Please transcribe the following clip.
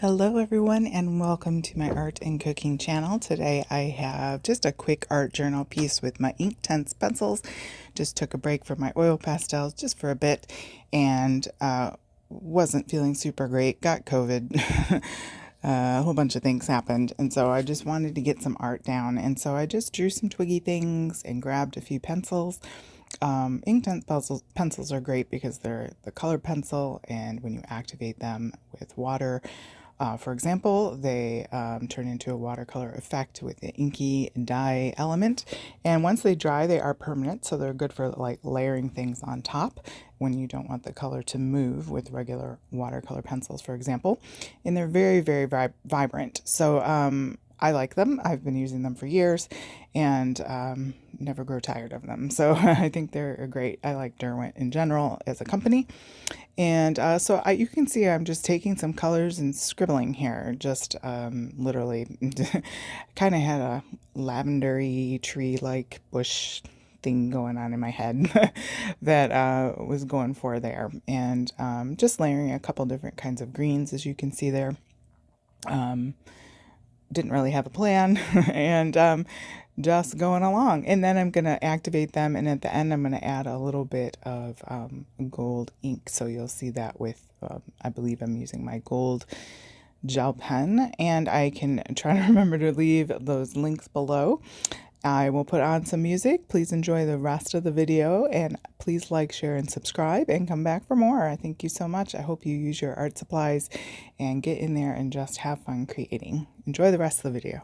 Hello everyone and welcome to my art and cooking channel. Today I have just a quick art journal piece with my Inktense pencils. Just took a break from my oil pastels just for a bit and wasn't feeling super great. Got COVID. A whole bunch of things happened, and so I just wanted to get some art down, and so I just drew some twiggy things and grabbed a few pencils. Inktense pencils are great because they're the colored pencil, and when you activate them with water, for example, they turn into a watercolor effect with the inky dye element. And once they dry, they are permanent, so they're good for like layering things on top when you don't want the color to move with regular watercolor pencils, for example. And they're very, very vibrant. So I like them. I've been using them for years and never grow tired of them. So I think they're great. I like Derwent in general as a company. And you can see I'm just taking some colors and scribbling here. Just literally kind of had a lavendery tree-like bush thing going on in my head that was going for there. And just layering a couple different kinds of greens, as you can see there. Didn't really have a plan and just going along, and then I'm going to activate them, and at the end I'm going to add a little bit of gold ink, so you'll see that with I believe I'm using my gold gel pen, and I can try to remember to leave those links below. I will put on some music. Please enjoy the rest of the video, and please like, share, and subscribe, and come back for more. I thank you so much. I hope you use your art supplies and get in there and just have fun creating. Enjoy the rest of the video.